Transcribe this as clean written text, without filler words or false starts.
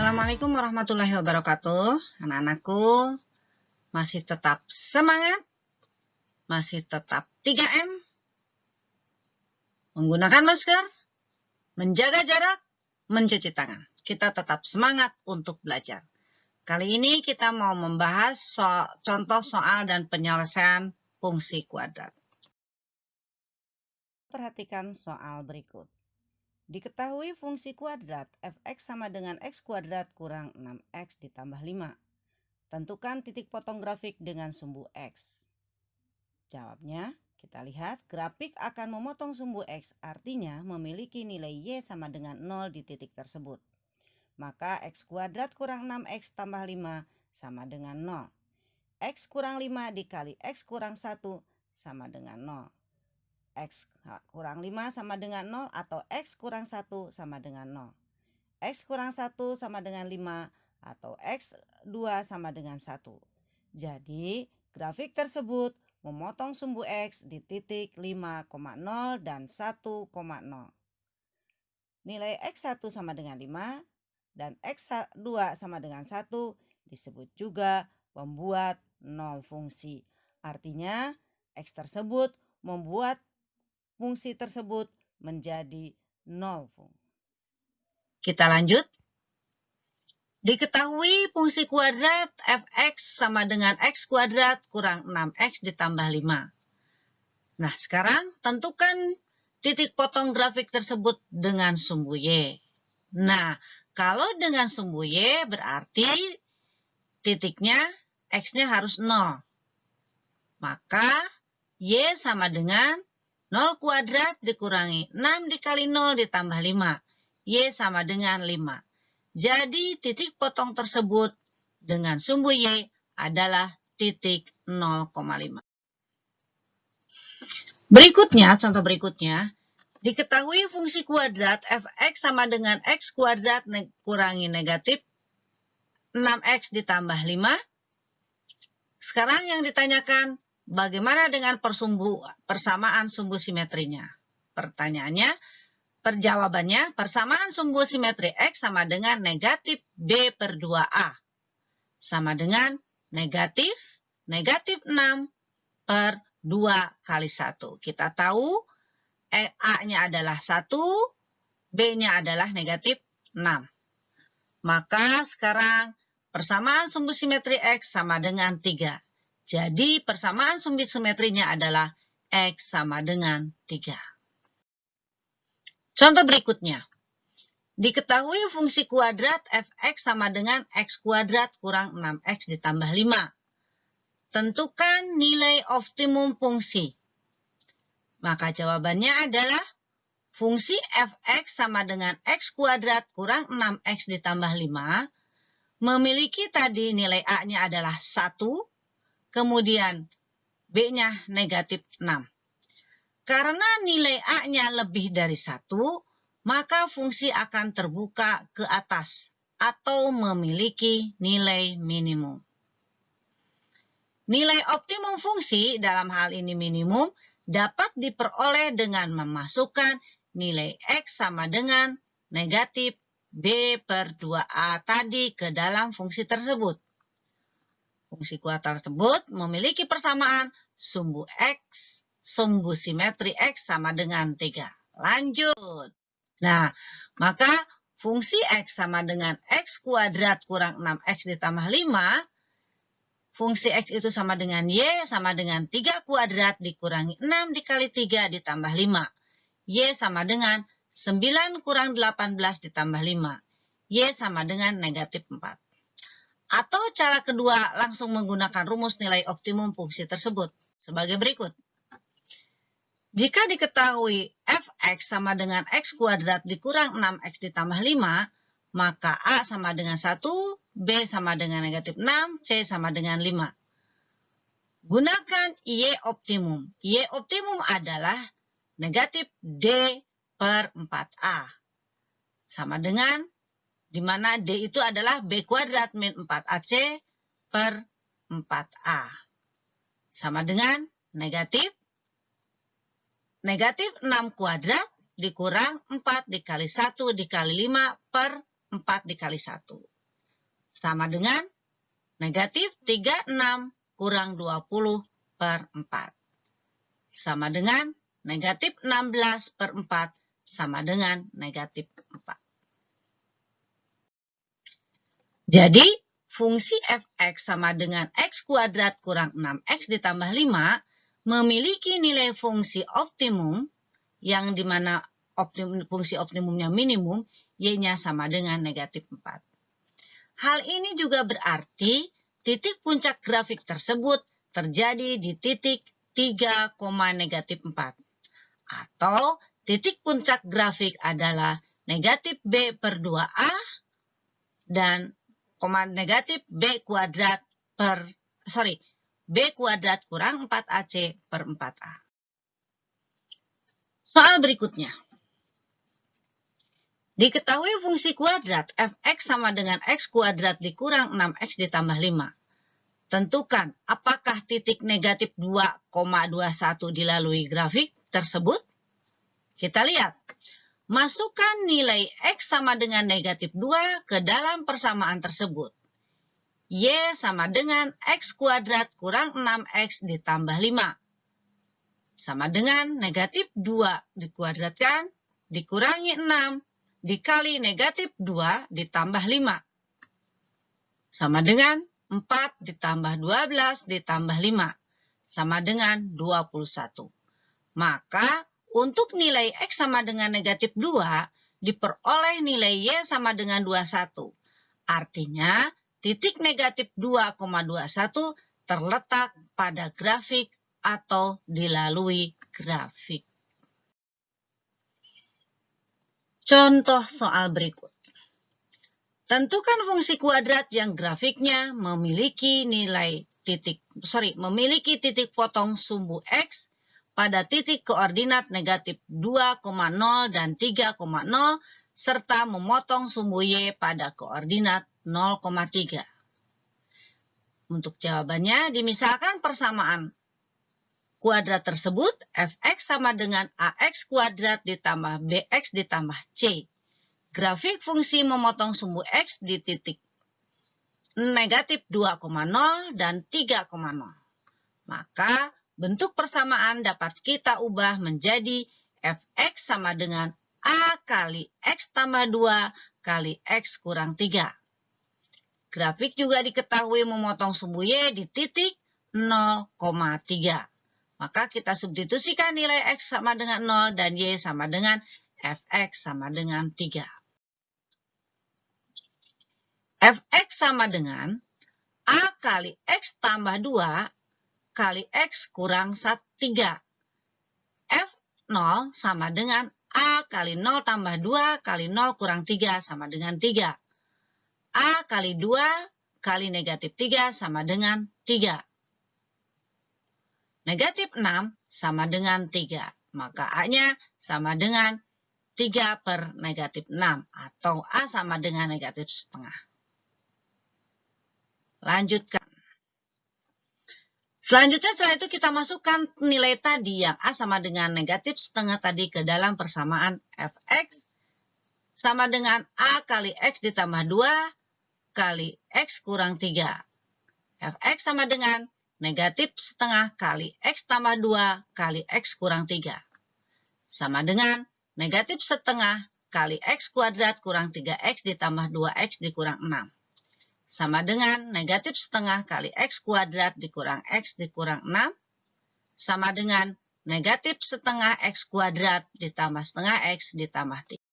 Assalamualaikum warahmatullahi wabarakatuh. Anak-anakku masih tetap semangat, masih tetap 3M, menggunakan masker, menjaga jarak, mencuci tangan. Kita tetap semangat untuk belajar. Kali ini kita mau membahas contoh soal dan penyelesaian fungsi kuadrat. Perhatikan soal berikut. Diketahui fungsi kuadrat f(x) sama dengan x kuadrat kurang 6x ditambah 5. Tentukan titik potong grafik dengan sumbu x. Jawabnya, kita lihat grafik akan memotong sumbu x, artinya memiliki nilai y sama dengan 0 di titik tersebut. Maka x kuadrat kurang 6x tambah 5 sama dengan 0. X kurang 5 dikali x kurang 1 sama dengan 0. X kurang 5 sama dengan 0 atau X kurang 1 sama dengan 0. X kurang 1 sama dengan 5 atau X2 sama dengan 1. Jadi, grafik tersebut memotong sumbu X di titik 5,0 dan 1,0. Nilai X1 sama dengan 5 dan X2 sama dengan 1 disebut juga pembuat nol fungsi. Artinya, X tersebut membuat fungsi tersebut menjadi 0. Kita lanjut. Diketahui fungsi kuadrat f(x) sama dengan x kuadrat kurang 6x ditambah 5. Nah, sekarang tentukan titik potong grafik tersebut dengan sumbu y. Nah, kalau dengan sumbu y berarti titiknya x-nya harus 0. Maka y sama dengan 0 kuadrat dikurangi 6 dikali 0 ditambah 5. Y sama dengan 5. Jadi titik potong tersebut dengan sumbu Y adalah titik 0,5. Berikutnya, contoh berikutnya. Diketahui fungsi kuadrat f(x) sama dengan x kuadrat kurangi negatif 6x ditambah 5. Sekarang yang ditanyakan, bagaimana dengan persamaan sumbu simetrinya? Jawabannya, persamaan sumbu simetri X sama dengan negatif B per 2A. Sama dengan negatif 6 per 2 kali 1. Kita tahu A-nya adalah 1, B-nya adalah negatif 6. Maka sekarang persamaan sumbu simetri X sama dengan 3. Jadi persamaan sumbu simetrinya adalah X sama dengan 3. Contoh berikutnya. Diketahui fungsi kuadrat f(x) sama dengan x kuadrat kurang 6x ditambah 5. Tentukan nilai optimum fungsi. Maka jawabannya adalah fungsi f(x) sama dengan x kuadrat kurang 6x ditambah 5 memiliki tadi nilai A-nya adalah 1, kemudian B-nya negatif 6. Karena nilai A-nya lebih dari 1, maka fungsi akan terbuka ke atas atau memiliki nilai minimum. Nilai optimum fungsi dalam hal ini minimum dapat diperoleh dengan memasukkan nilai X sama dengan negatif B per 2A tadi ke dalam fungsi tersebut. Fungsi kuadrat tersebut memiliki persamaan sumbu simetri X sama dengan 3. Lanjut. Nah, maka fungsi X sama dengan X kuadrat kurang 6X ditambah 5. Fungsi X itu sama dengan Y sama dengan 3 kuadrat dikurangi 6 dikali 3 ditambah 5. Y sama dengan 9 kurang 18 ditambah 5. Y sama dengan negatif 4. Atau cara kedua langsung menggunakan rumus nilai optimum fungsi tersebut sebagai berikut. Jika diketahui f(x) sama dengan x kuadrat dikurang 6x ditambah 5, maka A sama dengan 1, B sama dengan negatif 6, C sama dengan 5. Gunakan Y optimum. Y optimum adalah negatif D per 4A. Sama dengan, di mana D itu adalah B kuadrat min 4AC per 4A. Sama dengan negatif 6 kuadrat dikurang 4 dikali 1 dikali 5 per 4 dikali 1. sama dengan negatif 36 kurang 20 per 4. Sama dengan negatif 16 per 4 sama dengan negatif 4. Jadi, fungsi f(x) sama dengan x kuadrat kurang 6x ditambah 5 memiliki nilai fungsi optimum, yang dimana fungsi optimumnya minimum, y-nya sama dengan negatif 4. Hal ini juga berarti titik puncak grafik tersebut terjadi di titik 3, negatif 4. Atau titik puncak grafik adalah negatif b per 2a dan negatif b kuadrat kurang 4ac per 4a. Soal berikutnya. Diketahui fungsi kuadrat f(x) sama dengan x kuadrat dikurang 6x ditambah 5. Tentukan apakah titik negatif 2,21 dilalui grafik tersebut. Kita lihat. Masukkan nilai x sama dengan negatif 2 ke dalam persamaan tersebut. Y sama dengan x kuadrat kurang 6x ditambah 5. Sama dengan negatif 2 dikuadratkan dikurangi 6 dikali negatif 2 ditambah 5. Sama dengan 4 ditambah 12 ditambah 5. Sama dengan 21. Maka untuk nilai x sama dengan negatif 2, diperoleh nilai y sama dengan 21. Artinya, titik negatif 2,21 terletak pada grafik atau dilalui grafik. Contoh soal berikut. Tentukan fungsi kuadrat yang grafiknya memiliki titik potong sumbu x pada titik koordinat negatif 2,0 dan 3,0 serta memotong sumbu y pada koordinat 0,3. Untuk jawabannya, dimisalkan persamaan kuadrat tersebut, f(x) sama dengan ax kuadrat ditambah bx ditambah c. Grafik fungsi memotong sumbu x di titik negatif 2,0 dan 3,0. Maka, bentuk persamaan dapat kita ubah menjadi f(x) sama dengan a kali x tambah 2 kali x kurang 3. Grafik juga diketahui memotong sumbu y di titik 0,3. Maka kita substitusikan nilai x sama dengan 0 dan y sama dengan f(x) sama dengan 3. f(x) sama dengan a kali x tambah 2 kali x kurang 3. F0 sama dengan a kali 0 tambah 2 kali 0 kurang 3 sama dengan 3. A kali 2 kali negatif 3 sama dengan 3. Negatif 6 sama dengan 3. Maka A-nya sama dengan 3 per negatif 6. Atau A sama dengan negatif setengah. Lanjutkan. Selanjutnya setelah itu kita masukkan nilai tadi yang A sama dengan negatif setengah tadi ke dalam persamaan f(x) sama dengan A kali x ditambah 2 kali x kurang 3. f(x) sama dengan negatif setengah kali x tambah 2 kali x kurang 3. Sama dengan negatif setengah kali x kuadrat kurang 3x ditambah 2x dikurang 6. Sama dengan negatif setengah kali x kuadrat dikurang x dikurang 6. Sama dengan negatif setengah x kuadrat ditambah setengah x ditambah 3.